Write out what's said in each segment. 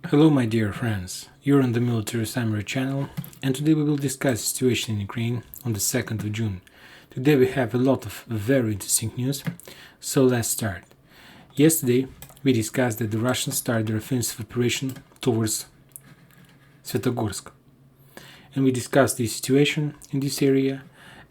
Hello my dear friends, you're on the Military Summary channel, and today we will discuss the situation in Ukraine on the 2nd of June. Today we have a lot of very interesting news, so let's start. Yesterday we discussed that the Russians started their offensive operation towards Sviatohirsk, and we discussed the situation in this area,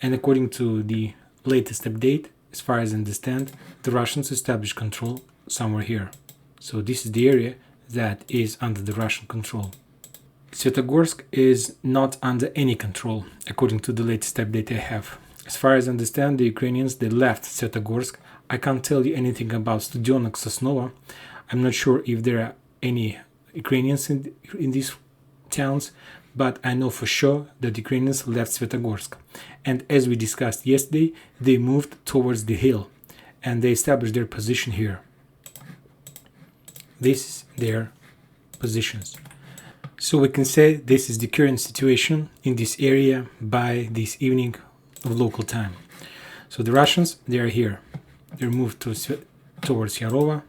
and according to the latest update, as far as I understand, the Russians established control somewhere here. So this is the area that is under the Russian control. Sviatohirsk is not under any control, according to the latest update I have. As far as I understand, the Ukrainians, they left Sviatohirsk. I can't tell you anything about Studionok, Sosnovo. I'm not sure if there are any Ukrainians in these towns, but I know for sure that Ukrainians left Sviatohirsk. And as we discussed yesterday, they moved towards the hill, and they established their position here. This is their positions. So we can say this is the current situation in this area by this evening of local time. So the Russians, they are here. They moved towards Yarova,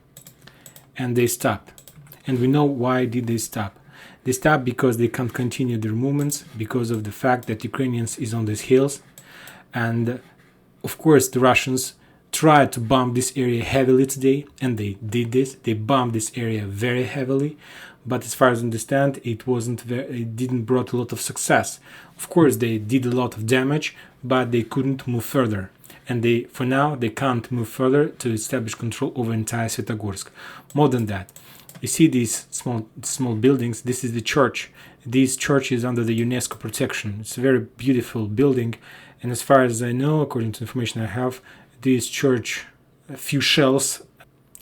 and they stopped. And we know why did they stop. They stopped because they can't continue their movements because of the fact that Ukrainians is on these hills. And of course the Russians tried to bomb this area heavily today, and they did this. They bombed this area very heavily, but as far as I understand, it didn't brought a lot of success. Of course, they did a lot of damage, but they couldn't move further, and for now they can't move further to establish control over entire Sviatohirsk. More than that, you see these small buildings. This is the church. This church is under the UNESCO protection. It's a very beautiful building, and as far as I know, according to information I have, this church, a few shells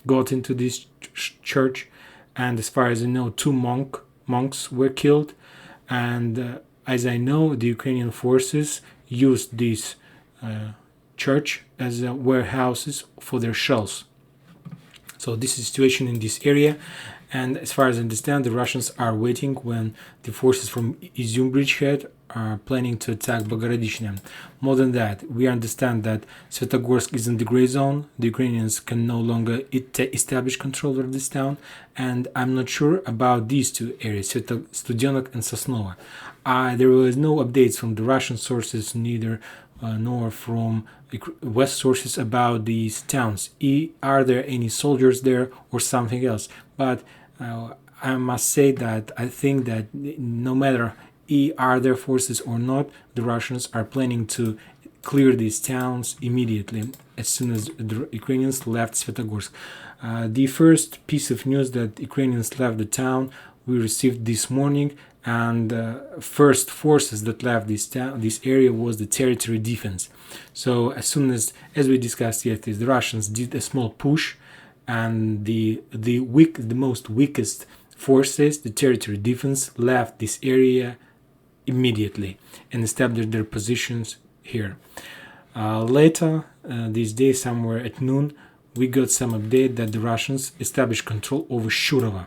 got into this church, and as far as I know, two monks were killed, and as I know, the Ukrainian forces used this church as warehouses for their shells. So this is the situation in this area, and as far as I understand, the Russians are waiting when the forces from Izium bridgehead are planning to attack Bogorodishne. More than that, we understand that Sviatohirsk is in the gray zone. The Ukrainians can no longer establish control of this town, and I'm not sure about these two areas, Studionok and Sosnovo. There was no updates from the Russian sources, neither nor from West sources about these towns. Are there any soldiers there or something else? But I must say that I think that no matter are there forces or not, the Russians are planning to clear these towns immediately as soon as the Ukrainians left Sviatohirsk. The first piece of news that Ukrainians left the town we received this morning, and first forces that left this area was the territory defense. So as soon as we discussed yesterday, the Russians did a small push, and the most weakest forces, the territory defense, left this area immediately and established their positions here. Later this day, somewhere at noon, we got some update that the Russians established control over Shurova.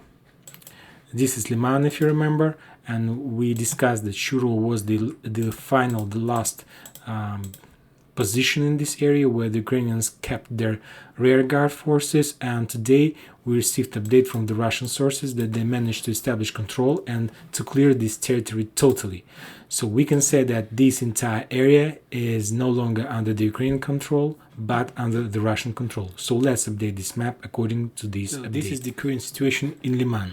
This is Liman, if you remember, and we discussed that Shurova was the last position in this area where the Ukrainians kept their rearguard forces, and today we received update from the Russian sources that they managed to establish control and to clear this territory totally. So we can say that this entire area is no longer under the Ukrainian control, but under the Russian control. So let's update this map according to this update. This is the current situation in Liman.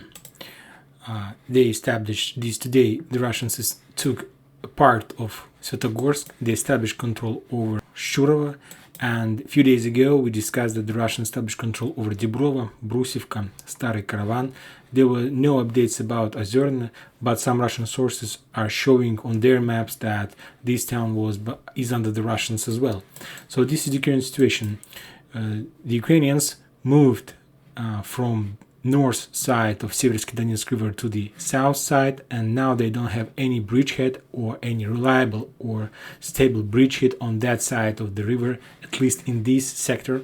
They established this today. The Russians took a part of Sviatohirsk. They established control over Shurova, and a few days ago we discussed that the Russians established control over Dibrova, Brusivka, Stary Karavan. There were no updates about Ozerno, but some Russian sources are showing on their maps that this town is under the Russians as well. So this is the current situation. The Ukrainians moved from north side of Seversky Donetsk River to the south side, and now they don't have any bridgehead or any reliable or stable bridgehead on that side of the river, at least in this sector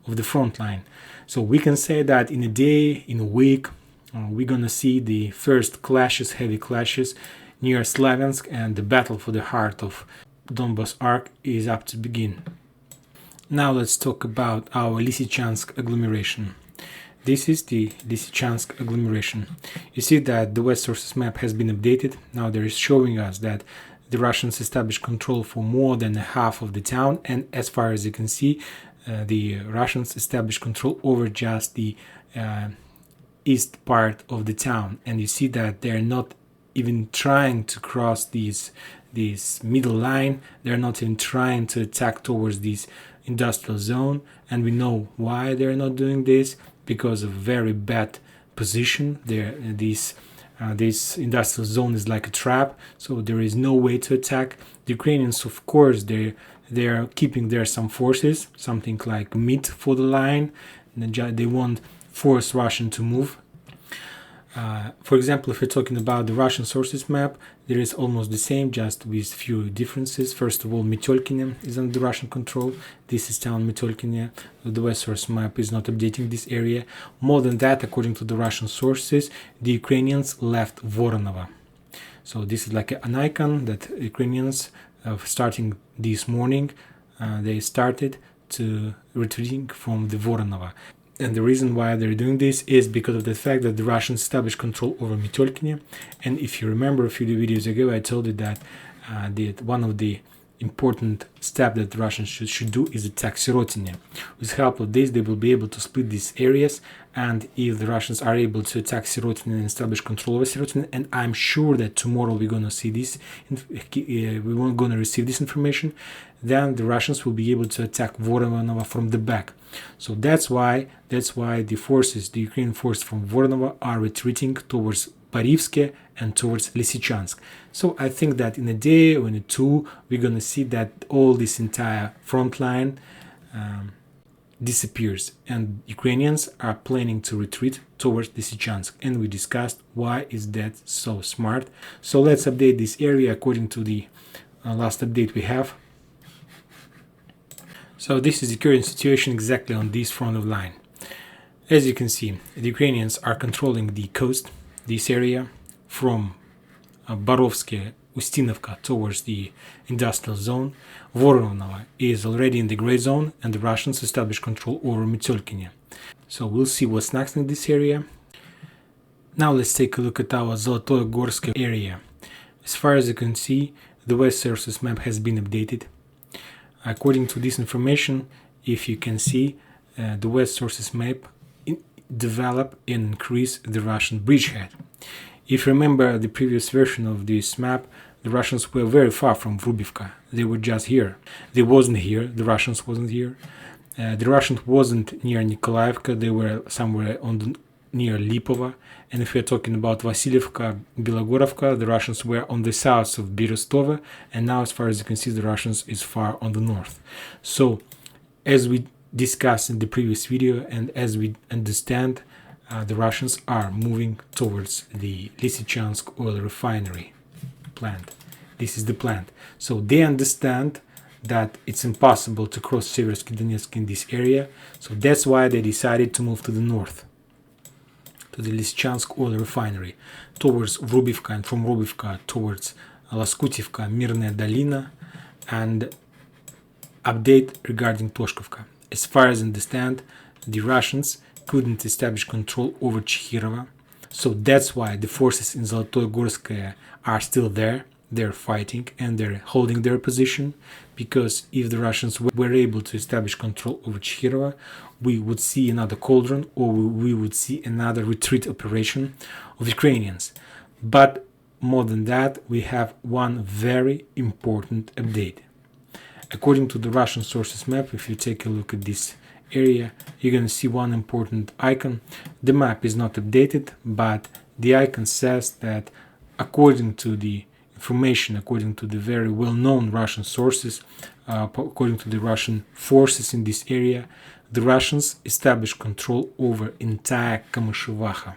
of the front line. So we can say that in a day, in a week, we're gonna see the first clashes, heavy clashes near Slaviansk, and the battle for the heart of Donbas Arc is up to begin. Now let's talk about our Lysychansk agglomeration. This is the Lysychansk agglomeration. You see that the West sources map has been updated. Now there is showing us that the Russians established control for more than half of the town, and as far as you can see, the Russians established control over just the east part of the town, and you see that they're not even trying to cross this middle line. They're not even trying to attack towards this industrial zone, and we know why they're not doing this, because of very bad position. This industrial zone is like a trap, so there is no way to attack. The Ukrainians, of course, they are keeping there some forces, something like meat for the line. They won't force Russian to move. For example, if we're talking about the Russian sources map, there is almost the same, just with few differences. First of all, Metelkine is under Russian control. This is town Metelkine. The West source map is not updating this area. More than that, according to the Russian sources, the Ukrainians left Voronova. So this is like an icon that Ukrainians, starting this morning, they started to retreating from the Voronova. And the reason why they're doing this is because of the fact that the Russians established control over Metelkine. And if you remember a few videos ago, I told you that one of the important steps that the Russians should do is attack Sirotine. With help of this, they will be able to split these areas. And if the Russians are able to attack Sirotine and establish control over Sirotine, and I'm sure that tomorrow we're going to see this, we're going to receive this information, then the Russians will be able to attack Voronova from the back. So that's why the Ukrainian forces from Voronova are retreating towards Parivske and towards Lysychansk. So I think that in a day or in a two, we're going to see that all this entire front line disappears, and Ukrainians are planning to retreat towards Lysychansk, and we discussed why is that so smart. So let's update this area according to the last update we have. So this is the current situation exactly on this front of line. As you can see, the Ukrainians are controlling the coast, this area, from Borovske, Ustinovka towards the industrial zone. Voronova is already in the gray zone, and the Russians established control over Metelkine. So we'll see what's next in this area. Now let's take a look at our Zolote-Gorske area. As far as you can see, the West sources map has been updated. According to this information, if you can see, the West sources map develop and increase the Russian bridgehead. If you remember the previous version of this map, the Russians were very far from Avdiivka. They were just here. They wasn't here. The Russians wasn't here. The Russians wasn't near Nikolaevka. They were somewhere near Lipova. And if we're talking about Vasilyevka, Bilogorovka, the Russians were on the south of Berestova. And now, as far as you can see, the Russians is far on the north. So, as we discussed in the previous video, and as we understand, the Russians are moving towards the Lysychansk oil refinery plant. This is the plant. So they understand that it's impossible to cross Seversky Donetsk in this area. So that's why they decided to move to the north, to the Lysychansk oil refinery, towards Vrubivka, and from Vrubivka towards Laskutivka, Mirnaya Dolina, and update regarding Toshkovka. As far as I understand, the Russians couldn't establish control over Chihirova, so that's why the forces in Zolote-Gorske are still there. They're fighting and they're holding their position, because if the Russians were able to establish control over Chihirova, we would see another cauldron, or we would see another retreat operation of Ukrainians. But more than that, we have one very important update. According to the Russian sources map, if you take a look at this area, you're going to see one important icon. The map is not updated, but the icon says that according to the information, according to the very well-known Russian sources, according to the Russian forces in this area, the Russians established control over entire Kamyshevacha.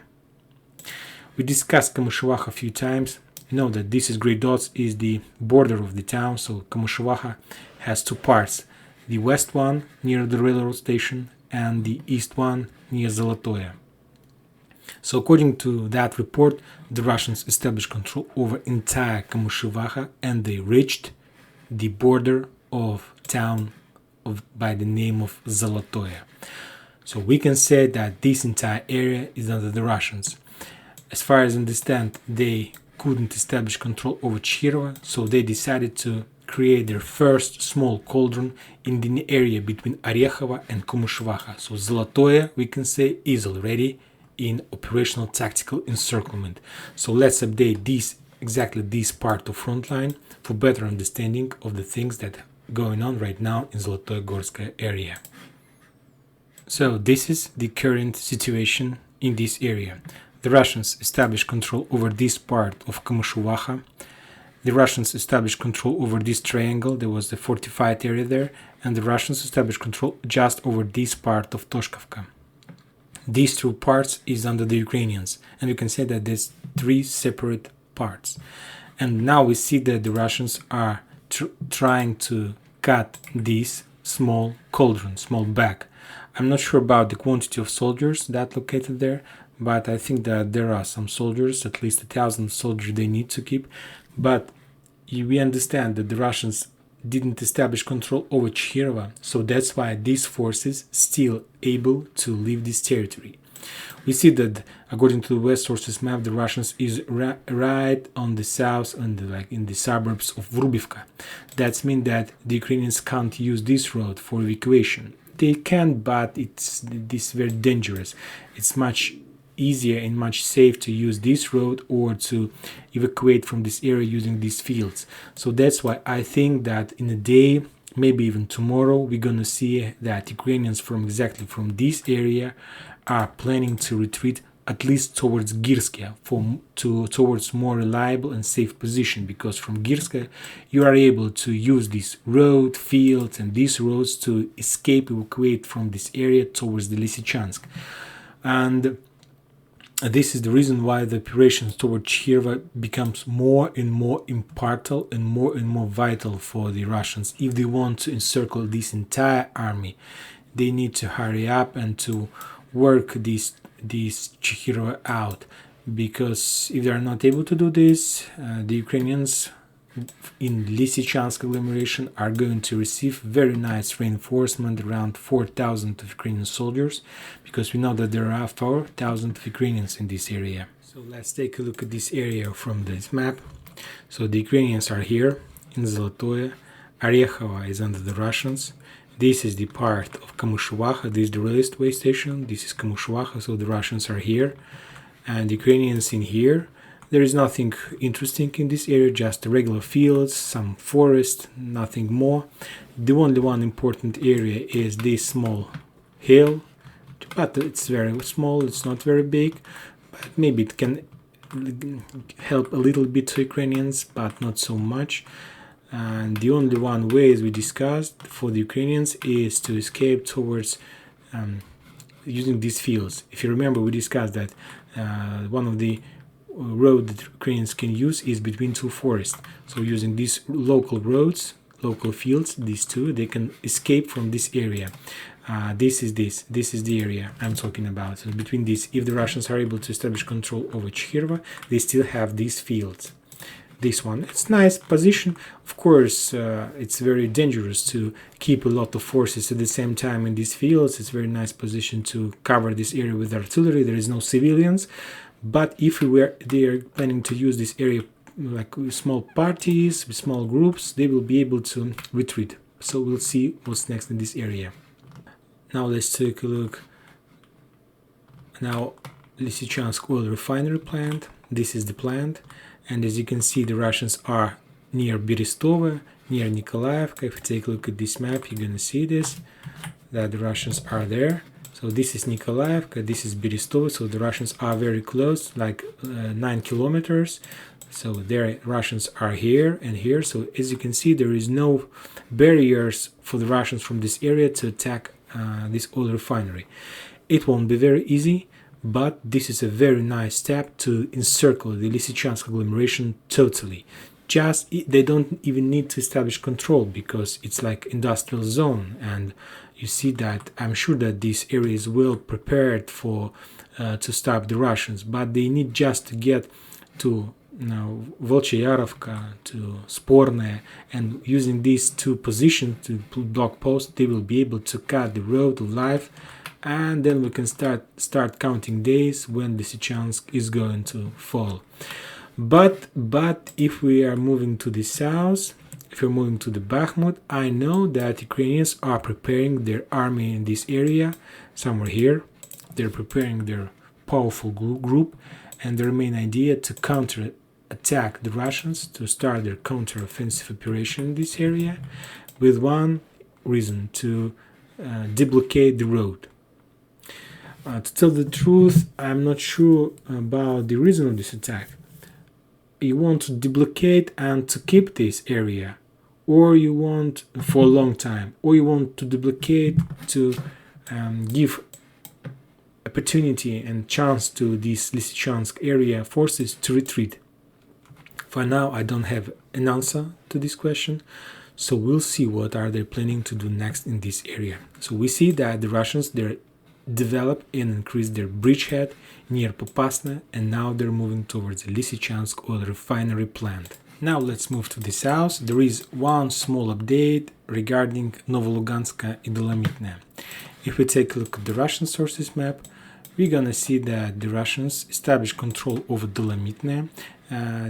We discussed Kamyshevacha a few times. You know that this is gray dots is the border of the town, so Kamyshevacha has two parts. The west one near the railroad station and the east one near Zolotoye. So according to that report, the Russians established control over entire Kamyshevacha, and they reached the border of town by the name of Zolotoye. So we can say that this entire area is under the Russians. As far as I understand, they couldn't establish control over Chirova, so they decided to create their first small cauldron in the area between Orekhova and Kumyshvacha. So Zolotoye, we can say, is already in operational tactical encirclement. So let's update exactly this part of front line for better understanding of the things that are going on right now in Zolote-Gorske area. So this is the current situation in this area. The Russians established control over this part of Kumyshvacha. The Russians established control over this triangle. There was the fortified area there, and the Russians established control just over this part of Toshkovka. These two parts is under the Ukrainians, and you can say that there's three separate parts. And now we see that the Russians are trying to cut this small cauldron, small bag. I'm not sure about the quantity of soldiers that located there, but I think that there are some soldiers, at least 1,000 soldiers they need to keep. But we understand that the Russians didn't establish control over Chirova, so that's why these forces still able to leave this territory. We see that according to the West Sources map, the Russians is right on the south and in the suburbs of Avdiivka. That means that the Ukrainians can't use this road for evacuation. They can, but it's very dangerous. It's much easier and much safe to use this road or to evacuate from this area using these fields. So that's why I think that in a day, maybe even tomorrow, we're gonna see that Ukrainians from this area are planning to retreat at least towards Girske, towards more reliable and safe position, because from Girske you are able to use this road, fields and these roads to evacuate from this area towards the Lysychansk. And this is the reason why the operations toward Chirova becomes more and more impartial and more vital for the Russians. If they want to encircle this entire army, they need to hurry up and to work this Chirova out, because if they are not able to do this, the Ukrainians in Lysychansk agglomeration are going to receive very nice reinforcement, around 4,000 of Ukrainian soldiers, because we know that there are 4,000 of Ukrainians in this area. So let's take a look at this area from this map. So the Ukrainians are here in Zolotoye. Orekhova is under the Russians. This is the part of Kumyshvacha. This is the railway station. This is Kumyshvacha, so the Russians are here. And the Ukrainians in here. There is nothing interesting in this area, just regular fields, some forest, nothing more. The only one important area is this small hill, but it's very small, it's not very big, but maybe it can help a little bit to Ukrainians, but not so much. And the only one way, as we discussed, for the Ukrainians is to escape towards using these fields. If you remember, we discussed that one of the road that Ukrainians can use is between two forests. So using these local roads, local fields, these two, they can escape from this area. This is the area I'm talking about. So between these, if the Russians are able to establish control over Chirova, they still have these fields. This one, it's nice position. Of course, it's very dangerous to keep a lot of forces at the same time in these fields. It's a very nice position to cover this area with artillery. There is no civilians. But if they are planning to use this area like small parties, with small groups, they will be able to retreat. So we'll see what's next in this area. Now let's take a look. Now Lysychansk oil refinery plant. This is the plant. And as you can see, the Russians are near Berestova, near Nikolaevka. If you take a look at this map, you're going to see this, that the Russians are there. So this is Nikolaevka, this is Berestova, so the Russians are very close, like 9 kilometers. So the Russians are here and here. So as you can see, there is no barriers for the Russians from this area to attack this oil refinery. It won't be very easy, but this is a very nice step to encircle the Lysychansk agglomeration totally. Just they don't even need to establish control, because it's like industrial zone, and you see that I'm sure that this area is well prepared for to stop the Russians, but they need just to get to Volchayarovka, to Sporne, and using these two positions to block posts, they will be able to cut the road of life and then we can start counting days when Lysychansk is going to fall. But if we are moving to the south, if we're moving to the Bakhmut, I know that Ukrainians are preparing their army in this area, somewhere here. They're preparing their powerful group, and their main idea to counter-attack the Russians, to start their counter-offensive operation in this area, with one reason, to deblockade the road. To tell the truth, I'm not sure about the reason of this attack. You want to deblockade and to keep this area, or you want for a long time, or you want to deblockade to give opportunity and chance to these Lysychansk area forces to retreat. For now, I don't have an answer to this question, so we'll see what are they planning to do next in this area. So we see that the Russians, they're develop and increase their bridgehead near Popasna, and now they're moving towards the Lysychansk oil refinery plant. Now let's move to the south. There is one small update regarding Novoluganska and Liman. If we take a look at the Russian sources map, we're gonna see that the Russians established control over Dolomitne.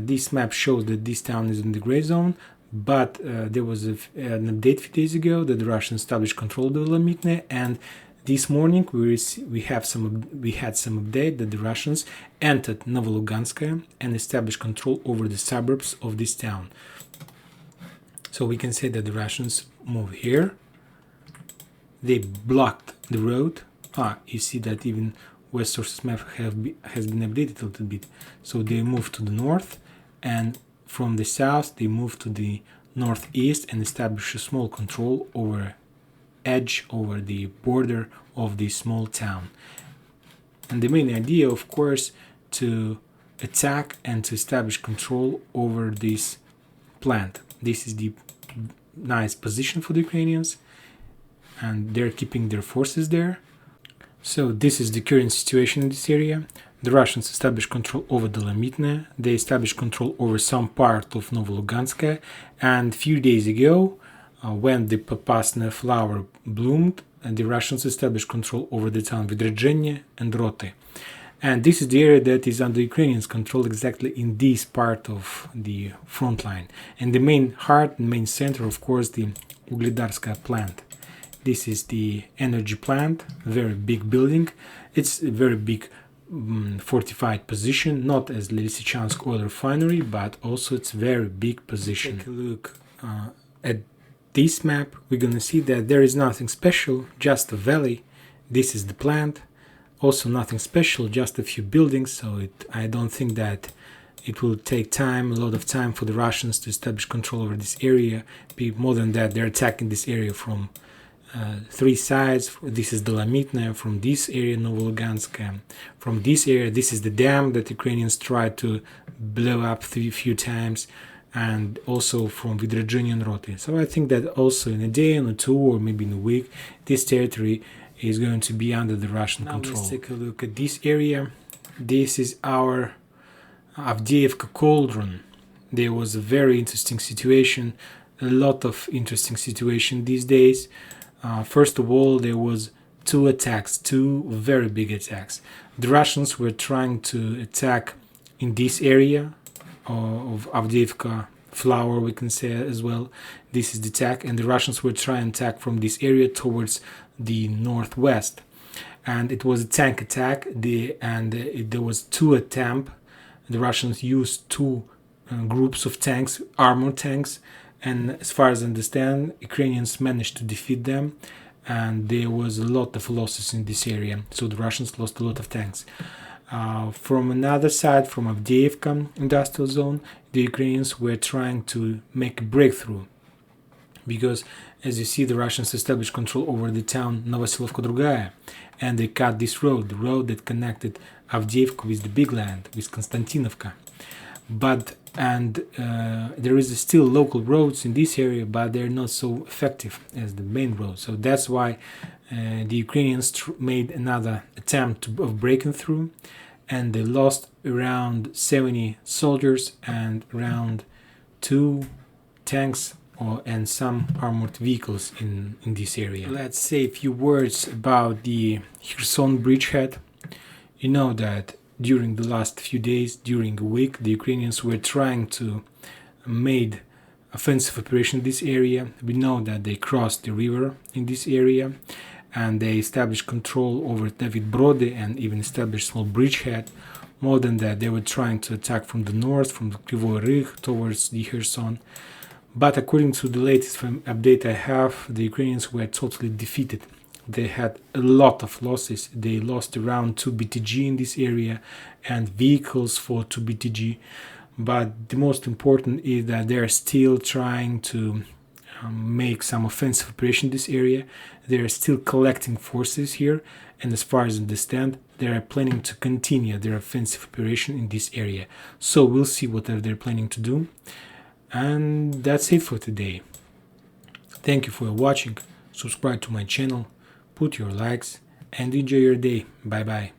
This map shows that this town is in the gray zone, but there was an update a few days ago that the Russians established control of Dolomitne, and this morning we had some update that the Russians entered Novoluganska and established control over the suburbs of this town. So we can say that the Russians move here. They blocked the road. You see that even West Sources map has been updated a little bit. So they move to the north, and from the south they move to the northeast and establish a small control over the border of this small town. And the main idea, of course, to attack and to establish control over this plant. This is the nice position for the Ukrainians, and they're keeping their forces there. So this is the current situation in this area. The Russians established control over Dolomitne. They established control over some part of Novoluganska, and a few days ago, when the Popasna flower bloomed, the Russians established control over the town Vidrezhenie and Rote. And this is the area that is under Ukrainians' control exactly in this part of the front line. And the main heart, main center, of course, the Ugledarska plant. This is the energy plant, very big building. It's a very big fortified position, not as Lysychansk oil refinery, but also it's very big position. Take a look at this map. We're gonna see that there is nothing special, just a valley. This is the plant. Also nothing special, just a few buildings. So I don't think that it will take time, a lot of time for the Russians to establish control over this area. More than that, they're attacking this area from three sides. This is Dolomitne, from this area Novolugansk, from this area this is the dam that Ukrainians tried to blow up a few times, and also from Vidrezhenie and Rote. So I think that also in a day, in a 2, or maybe in a week, this territory is going to be under the Russian control. Let's take a look at this area. This is our Avdiivka cauldron. There was a very interesting situation, a lot of interesting situation these days. First of all, there was two very big attacks. The Russians were trying to attack in this area of Avdiivka flower, we can say as well. This is the attack, and the Russians were trying to attack from this area towards the northwest. And it was a tank attack, there was 2 attempts. The Russians used 2 groups of tanks, armored tanks, and as far as I understand, Ukrainians managed to defeat them, and there was a lot of losses in this area. So the Russians lost a lot of tanks. From another side, from Avdiivka industrial zone, the Ukrainians were trying to make a breakthrough, because as you see, the Russians established control over the town Novosilovka, and they cut this road, the road that connected Avdiivka with the big land, with Konstantinovka. There is still local roads in this area, but they're not so effective as the main road. So that's why the Ukrainians made another attempt of breaking through, and they lost around 70 soldiers and around 2 tanks and some armored vehicles in this area. Let's say a few words about the Kherson bridgehead. You know that during the last few days, during a week, the Ukrainians were trying to make offensive operation in this area. We know that they crossed the river in this area and they established control over David Brode and even established small bridgehead. More than that, they were trying to attack from the north, from the Kryvyi Rih towards the Kherson. But according to the latest update I have, the Ukrainians were totally defeated. They had a lot of losses. They lost around 2 BTG in this area and vehicles for 2 BTG. But the most important is that they are still trying to make some offensive operation in this area. They are still collecting forces here. And as far as I understand, they are planning to continue their offensive operation in this area. So we'll see what they're planning to do. And that's it for today. Thank you for watching. Subscribe to my channel, put your likes, and enjoy your day. Bye bye.